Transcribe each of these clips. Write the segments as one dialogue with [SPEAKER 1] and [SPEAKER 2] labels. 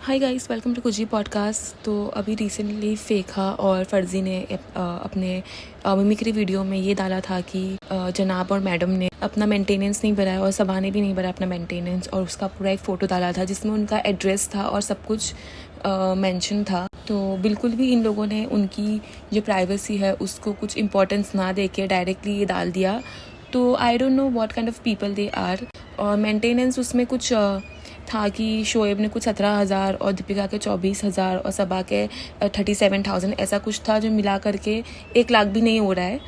[SPEAKER 1] Hi guys, welcome to कुजी podcast. तो अभी रिसेंटली फेखा और फर्जी ने अपने मिमिक्री वीडियो में ये डाला था कि जनाब और मैडम ने अपना मेंटेनेंस नहीं भरा है और सबा ने भी नहीं भरा अपना मेंटेनेंस, और उसका पूरा एक फ़ोटो डाला था जिसमें उनका एड्रेस था और सब कुछ मेंशन था। तो बिल्कुल भी इन लोगों ने उनकी जो प्राइवेसी है उसको कुछ इम्पोर्टेंस ना दे के डायरेक्टली ये डाल दिया। तो I don't know what kind of people they are. और मेंटेनेंस उसमें कुछ था कि शोएब ने कुछ 17,000 और दीपिका के 24,000 और सबा के 37,000 ऐसा कुछ था, जो मिला करके 1 लाख भी नहीं हो रहा है।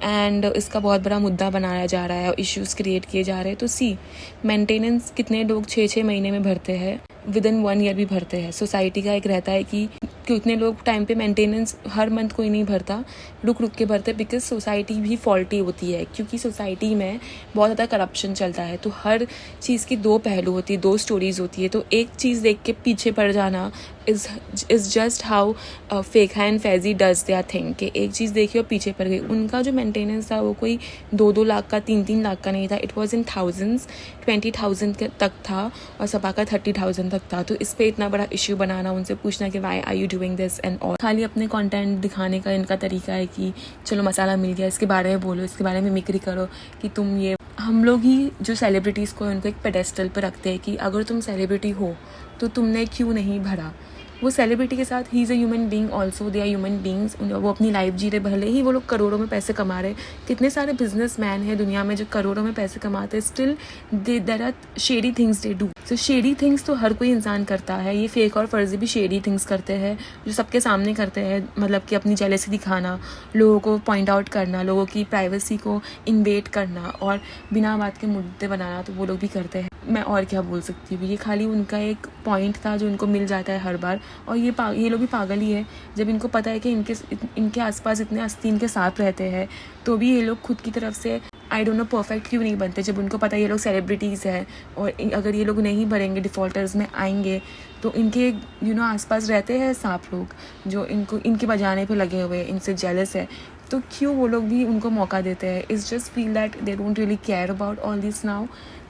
[SPEAKER 1] एंड इसका बहुत बड़ा मुद्दा बनाया जा रहा है और इश्यूज़ क्रिएट किए जा रहे हैं। तो मेंटेनेंस कितने लोग 6-6 महीने में भरते हैं, विद इन 1 ईयर भी भरते हैं। सोसाइटी का एक रहता है कि कितने लोग टाइम पे मेंटेनेंस हर मंथ कोई नहीं भरता, रुक रुक के भरते, बिकॉज सोसाइटी भी फॉल्टी होती है, क्योंकि सोसाइटी में बहुत ज़्यादा करप्शन चलता है। तो हर चीज़ की 2 पहलू होती है, 2 स्टोरीज होती है। तो एक चीज़ देख के पीछे पड़ जाना इज़ जस्ट हाउ फेखा and Faizi does their thing, कि एक चीज़ देखी और पीछे पड़ गई। उनका जो मेंटेनेंस था वो कोई 2-2 लाख का, 3-3 लाख का नहीं था। इट वॉज इन थाउजेंड्स, 20,000 तक था और सबा का 30,000 तक था। तो इस पर इतना बड़ा इश्यू बनाना, उनसे पूछना कि why are you doing this and all. खाली अपने कंटेंट दिखाने का इनका तरीका है कि चलो मसाला मिल गया, इसके बारे में बोलो, इसके बारे में मिमिक्री करो कि तुम ये। हम लोग ही जो सेलिब्रिटीज़ को उनको एक पेडेस्टल पर रखते हैं कि अगर तुम सेलिब्रिटी हो तो तुमने क्यों नहीं भरा। वो सेलिब्रिटी के साथ ही is a human being also, they are human beings. वो अपनी लाइफ जी रहे, भले ही वो लोग करोड़ों में पैसे कमा रहे। कितने सारे बिजनेसमैन हैं दुनिया में जो करोड़ों में पैसे कमाते हैं, still there are shady things they do. So shady things तो हर कोई इंसान करता है। ये फेक और फर्जी भी शेडी थिंग्स करते हैं, जो सबके सामने करते हैं। मतलब कि अपनी जेलसी दिखाना, लोगों को पॉइंट आउट करना, लोगों की प्राइवेसी को इन्वेट करना और बिना बात के मुद्दे बनाना, तो वो लोग भी करते हैं। मैं और क्या बोल सकती हूँ। ये खाली उनका एक पॉइंट था जो उनको मिल जाता है हर बार। और ये लोग भी पागल ही है, जब इनको पता है कि इनके आसपास इतने आस्तीन के साथ रहते हैं, तो भी ये लोग खुद की तरफ से आई डोंट नो परफेक्ट क्यों नहीं बनते। जब उनको पता है ये लोग सेलिब्रिटीज़ हैं और अगर ये लोग नहीं भरेंगे, डिफ़ॉल्टर्स में आएंगे, तो इनके आसपास रहते हैं सांप लोग जो इनके बजाने पे लगे हुए हैं, इनसे जेलस है। तो क्यों वो लोग भी उनको मौका देते हैं। It's just feel that they don't really care about all this now,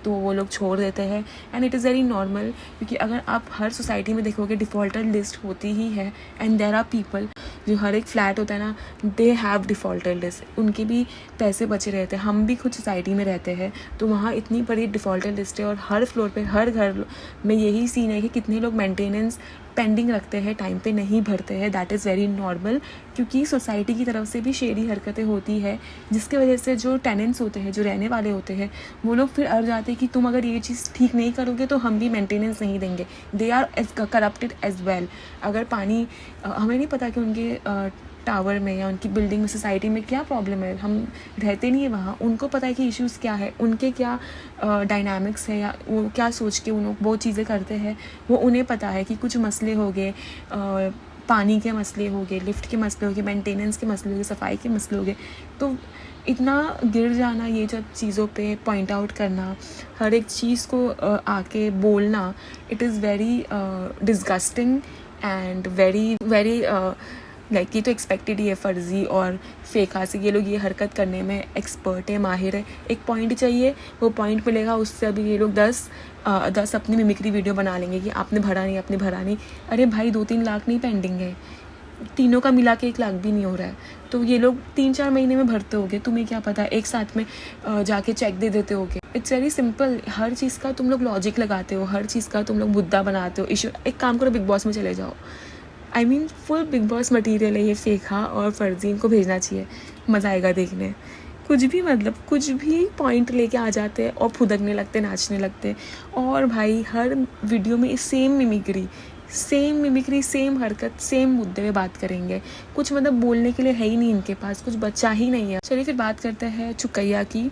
[SPEAKER 1] तो वो लोग छोड़ देते हैं। And it is very normal, क्योंकि अगर आप हर सोसाइटी में देखोगे डिफ़ॉल्टर लिस्ट होती ही है। एंड देयर आर पीपल, जो हर एक फ्लैट होता है ना, दे हैव डिफ़ॉल्टर लिस्ट, उनके भी पैसे बचे रहते हैं। हम भी कुछ सोसाइटी में रहते हैं, तो वहाँ इतनी बड़ी डिफ़ॉल्टर लिस्ट है और हर फ्लोर पे, हर घर में यही सीन है कि कितने लोग मेंटेनेंस पेंडिंग रखते हैं, टाइम पे नहीं भरते हैं। दैट इज़ वेरी नॉर्मल, क्योंकि सोसाइटी की तरफ से भी शेडी हरकतें होती है, जिसकी वजह से जो टेनेंट्स होते हैं, जो रहने वाले होते हैं, वो लोग फिर अड़ जाते हैं कि तुम अगर ये चीज़ ठीक नहीं करोगे तो हम भी मेंटेनेंस नहीं देंगे। They are corrupted as well. अगर पानी हमें नहीं पता कि उनके टावर में या उनकी बिल्डिंग में, सोसाइटी में क्या प्रॉब्लम है, हम रहते नहीं है वहाँ। उनको पता है कि इश्यूज़ क्या है, उनके क्या डायनामिक्स है, या वो क्या सोच के वो चीज़ें करते हैं, वो उन्हें पता है कि कुछ मसले हो गए, पानी के मसले हो गए, लिफ्ट के मसले हो गए, मेंटेनेंस के मसले हो गए, सफाई के मसले हो गए। तो इतना गिर जाना, ये सब चीज़ों पे पॉइंट आउट करना, हर एक चीज़ को आके बोलना, it is very disgusting and very like ये तो एक्सपेक्टेड ही है। फर्जी और फेखा से ये लोग ये हरकत करने में एक्सपर्ट है, माहिर है। एक पॉइंट चाहिए, वो पॉइंट मिलेगा, उससे अभी ये लोग 10 अपनी मिमिक्री वीडियो बना लेंगे कि आपने भरा नहीं। अरे भाई, 2-3 लाख नहीं पेंडिंग है, तीनों का मिला के 1 लाख भी नहीं हो रहा है। तो ये लोग 3-4 महीने में भरते होगे, तुम्हें क्या पता, एक साथ में जाके चेक दे देते होगे। It's very simple. हर चीज़ का तुम लोग लॉजिक लगाते हो, हर चीज़ का तुम लोग मुद्दा बनाते हो, इशू। एक काम करो, बिग बॉस में चले जाओ। I mean full big boss material है ये फेखा और फर्जी, इनको भेजना चाहिए, मज़ा आएगा देखने। कुछ भी, मतलब कुछ भी पॉइंट लेके आ जाते हैं और फुदकने लगते, नाचने लगते। और भाई हर वीडियो में सेम मिमिक्री, सेम हरकत, सेम मुद्दे पे बात करेंगे। कुछ मतलब बोलने के लिए है ही नहीं इनके पास, कुछ बच्चा ही नहीं है। चलिए फिर बात करते हैं चुकैया की।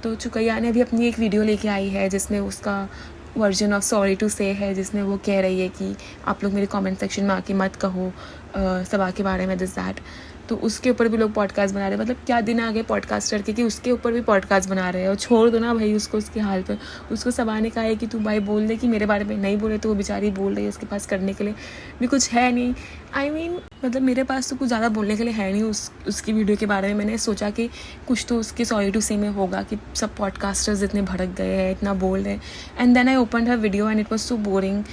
[SPEAKER 1] तो चुकैया ने भी अपनी एक वीडियो लेके आई है जिसमें उसका वर्जन ऑफ सॉरी टू से है, जिसमें वो कह रही है कि आप लोग मेरे कमेंट सेक्शन में आके मत कहो सबा के बारे में, दिस दैट। तो उसके ऊपर भी लोग पॉडकास्ट बना रहे हैं। मतलब क्या दिन आ गए पॉडकास्टर के कि उसके ऊपर भी पॉडकास्ट बना रहे हैं। और छोड़ दो ना भाई उसको उसके हाल पर। उसको सबा ने कहा है कि तू भाई बोल दे कि मेरे बारे में नहीं बोले, तो वो बेचारी बोल रही है, उसके पास करने के लिए भी कुछ है नहीं। आई मीन मतलब मेरे पास तो कुछ ज़्यादा बोलने के लिए है नहीं उसकी वीडियो के बारे में। मैंने सोचा कि कुछ तो उसके सॉरी टू से में होगा कि सब पॉडकास्टर्स इतने भड़क गए हैं, इतना बोल रहे हैं। And then I open her video and it was so boring.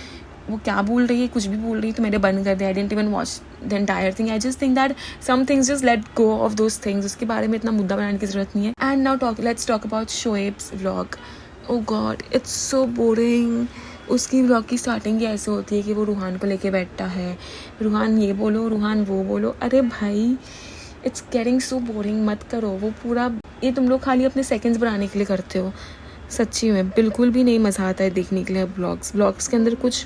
[SPEAKER 1] वो क्या बोल रही है, कुछ भी बोल रही है तो मैंने बंद कर दिया. I didn't even watch the entire thing. I just think that some things just let go of those things. उसके बारे में इतना मुद्दा बनाने की ज़रूरत नहीं है. And now let's talk about Shoaib's vlog. Oh god, it's so boring. उसकी व्लॉग की स्टार्टिंग ही ऐसे होती है कि वो रूहान को लेके बैठता है, रूहान ये बोलो, रूहान वो बोलो. अरे भाई, इट्स गेटिंग सो बोरिंग. मत करो वो पूरा. ये तुम लोग खाली अपने सेकंड्स बनाने के लिए करते हो. सच्ची में बिल्कुल भी नहीं मज़ा आता है देखने के लिए. व्लॉग्स के अंदर कुछ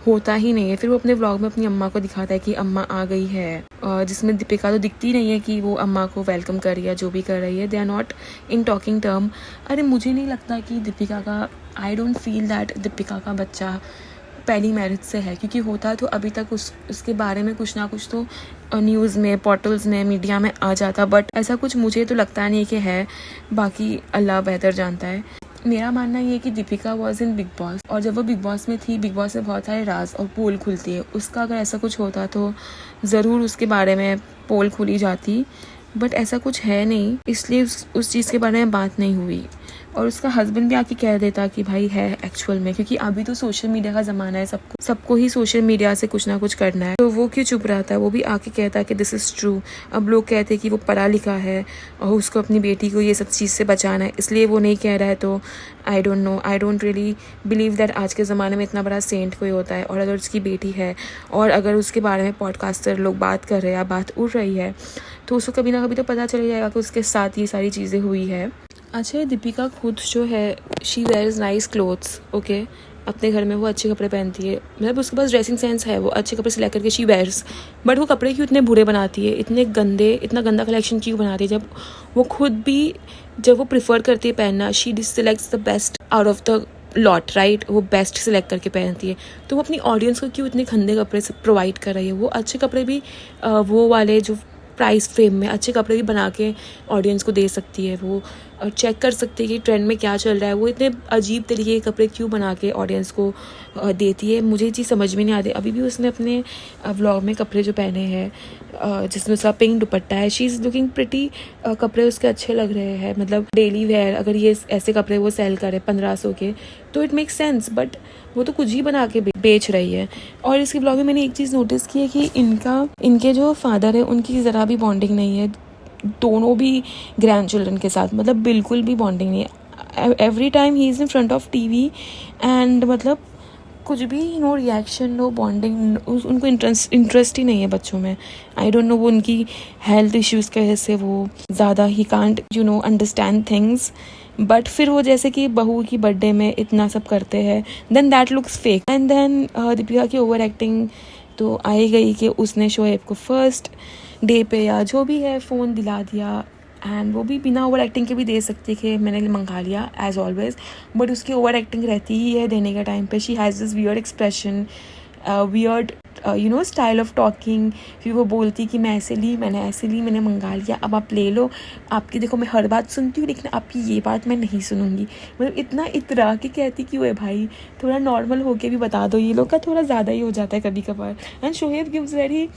[SPEAKER 1] होता ही नहीं है. फिर वो अपने व्लॉग में अपनी अम्मा को दिखाता है कि अम्मा आ गई है, जिसमें दीपिका तो दिखती नहीं है कि वो अम्मा को वेलकम कर रही है, जो भी कर रही है. They are not in talking term. अरे मुझे नहीं लगता कि दीपिका का, I don't feel that Deepika का बच्चा पहली मैरिज से है, क्योंकि होता तो अभी तक उसके बारे में कुछ ना कुछ तो न्यूज़ में, पोर्टल्स में, मीडिया में आ जाता. बट ऐसा कुछ मुझे तो लगता नहीं कि है. बाकी अल्लाह बेहतर जानता है. मेरा मानना ये है कि Deepika was in big boss, और जब वो बिग बॉस में थी, बिग बॉस में बहुत सारे राज और पोल खुलती है. उसका अगर ऐसा कुछ होता तो ज़रूर उसके बारे में पोल खुली जाती. बट ऐसा कुछ है नहीं, इसलिए उस चीज़ के बारे में बात नहीं हुई. और उसका हस्बैंड भी आके कह देता कि भाई है एक्चुअल में, क्योंकि अभी तो सोशल मीडिया का ज़माना है. सबको ही सोशल मीडिया से कुछ ना कुछ करना है. तो वो क्यों चुप रहता है? वो भी आके कहता कि दिस इज़ ट्रू. अब लोग कहते कि वो पढ़ा लिखा है और उसको अपनी बेटी को ये सब चीज़ से बचाना है, इसलिए वो नहीं कह रहा है. तो I don't no, I don't really believe that आज के ज़माने में इतना बड़ा सेंट कोई होता है. और अगर उसकी बेटी है और अगर उसके बारे में पॉडकास्टर लोग बात कर रहे हैं या बात उड़ रही है, तो उसको कभी ना कभी तो पता चल जाएगा कि उसके साथ ये सारी चीज़ें हुई है. अच्छा, दीपिका खुद जो है, she wears nice clothes. Okay, अपने घर में वो अच्छे कपड़े पहनती है. मतलब उसके पास ड्रेसिंग सेंस है, वो अच्छे कपड़े सिलेक्ट करके शी वेयर्स. बट वो कपड़े क्यों इतने बुरे बनाती है, इतना गंदा कलेक्शन क्यों बनाती है, जब वो खुद भी, जब वो प्रिफर करती है पहनना, she selects the best out of the lot, right. वो बेस्ट सिलेक्ट करके पहनती है. तो वो अपनी ऑडियंस को क्यों इतने गंदे कपड़े प्रोवाइड कर रही है? वो अच्छे कपड़े भी, वो वाले जो प्राइस फ्रेम में अच्छे कपड़े भी बना के ऑडियंस को दे सकती है. वो चेक कर सकती है कि ट्रेंड में क्या चल रहा है. वो इतने अजीब तरीके के कपड़े क्यों बना के ऑडियंस को देती है, मुझे ये चीज़ समझ में नहीं आती. अभी भी उसने अपने व्लॉग में कपड़े जो पहने हैं, जिसमें उसका पिंक दुपट्टा है, शी इज़ लुकिंग प्रिटी. कपड़े उसके अच्छे लग रहे हैं, मतलब डेली वेयर. अगर ये ऐसे कपड़े वो सेल करे 1500 के, तो इट मेक्स सेंस. बट वो तो कुछ ही बना के बेच रही है. और इसके ब्लॉग में मैंने एक चीज़ नोटिस की है कि इनके जो फादर है, उनकी ज़रा भी बॉन्डिंग नहीं है, दोनों भी ग्रैंड चिल्ड्रन के साथ. मतलब बिल्कुल भी बॉन्डिंग नहीं है. Every time he is in front of TV and मतलब कुछ भी, नो रिएक्शन, नो बॉन्डिंग. उनको इंटरेस्ट ही नहीं है बच्चों में. आई डोंट नो, वो उनकी हेल्थ इश्यूज़ की वजह से वो ज़्यादा he can't understand things. But फिर वो जैसे कि बहू की बर्थडे में इतना सब करते हैं, then that looks fake. And then Deepika की ओवर एक्टिंग तो आई गई कि उसने शोएब को फर्स्ट डे पे या जो भी है फ़ोन दिला दिया. एंड वो भी बिना ओवर एक्टिंग के भी दे सकती है कि मैंने मंगा लिया एज ऑलवेज. बट उसकी ओवर एक्टिंग रहती ही है देने के टाइम पे. She has this weird expression, weird style of talking. फिर वो बोलती कि मैं ऐसे ली, मैंने मंगा लिया, अब आप ले लो. आपकी देखो, मैं हर बात सुनती हूँ लेकिन आपकी ये बात मैं नहीं सुनूंगी. मतलब इतना इतरा के कहती क्यों है भाई? थोड़ा नॉर्मल होके भी बता दो. ये लोग का थोड़ा ज़्यादा ही हो जाता है कभी कभार. And Shoaib gives very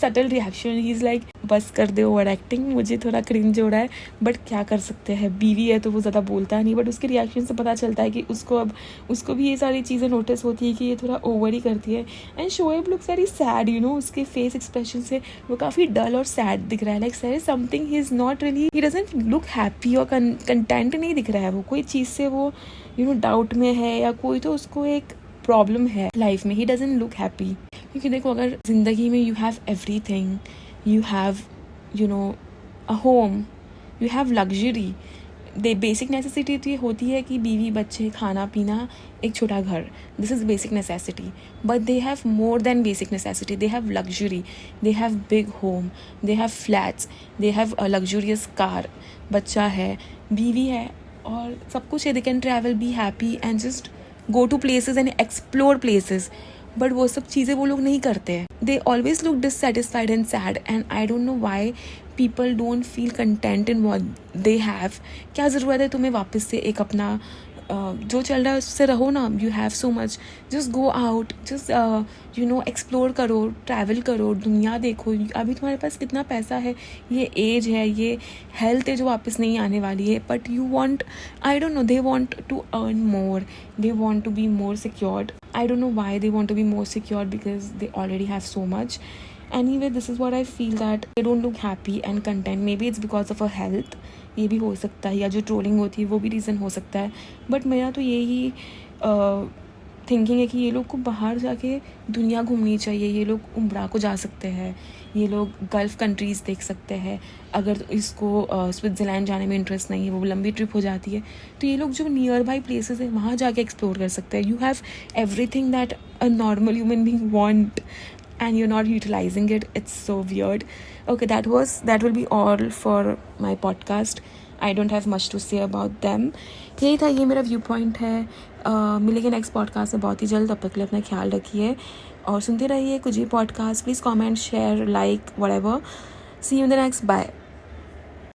[SPEAKER 1] subtle reaction. He is like बस कर दे ओवर एक्टिंग. मुझे थोड़ा क्रिंज हो रहा है, बट क्या कर सकते हैं, बीवी है तो वो ज़्यादा बोलता नहीं. बट उसके रिएक्शन से पता चलता है कि उसको भी ये सारी चीज़ें नोटिस होती है कि ये थोड़ा ओवर ही करती है. And Shoaib looks very sad. उसके फेस एक्सप्रेशन से वो काफ़ी डल और सैड दिख रहा है. Like sad something, he is not really, he doesn't look happy और कंटेंट नहीं दिख रहा है. वो कोई चीज़ से वो डाउट में है या कोई तो उसको एक प्रॉब्लम है लाइफ में. He doesn't look happy. क्योंकि देखो, अगर ज़िंदगी में you have everything, you have a home, you have luxury. Basic necessity होती है कि बीवी, बच्चे, खाना पीना, एक छोटा घर. This is basic necessity. But they have more than basic necessity. They have luxury, they have big home, they have flats, they have a luxurious car. बच्चा है, बीवी है और सब कुछ है. They can travel, be happy and just go to places and explore places. But वो सब चीज़ें वो लोग नहीं करते हैं. They always look dissatisfied and sad. And I don't know why people don't feel content in what they have. क्या ज़रूरत है तुम्हें वापस से एक अपना जो चल रहा है उससे रहो ना. You have so much, just go out, just explore करो, ट्रैवल करो, दुनिया देखो. अभी तुम्हारे पास कितना पैसा है, ये एज है, ये हेल्थ है जो वापस नहीं आने वाली है. But you want, I don't know, they want to earn more, they want to be more secured. I don't know why they want to be more secure because they already have so much. Anyway, this is what I feel, that they don't look happy and content. Maybe it's because of her health, ये भी हो सकता है, या जो trolling होती है वो भी रीज़न हो सकता है. बट मेरा तो यही थिंकिंग है कि ये लोग को बाहर जाके दुनिया घूमनी चाहिए. ये लोग उम्रा को जा सकते हैं, ये लोग गल्फ़ कंट्रीज़ देख सकते हैं. अगर इसको स्विट्ज़रलैंड जाने में इंटरेस्ट नहीं है, वो लंबी ट्रिप हो जाती है, तो ये लोग जो नियर बाई प्लेसेस हैं वहाँ जाके एक्सप्लोर कर सकते हैं. You have everything that a normal human being want and you're not utilizing it. It's so weird. Okay, that will be all for my podcast. I don't have much to say about them. यही था, ये मेरा view point है. मिलेंगे next podcast में बहुत ही जल्द. तब तक के लिए अपना ख्याल रखिए और सुनते रहिए कुछ भी podcast. Please comment, share, like, whatever. See you in the next. Bye.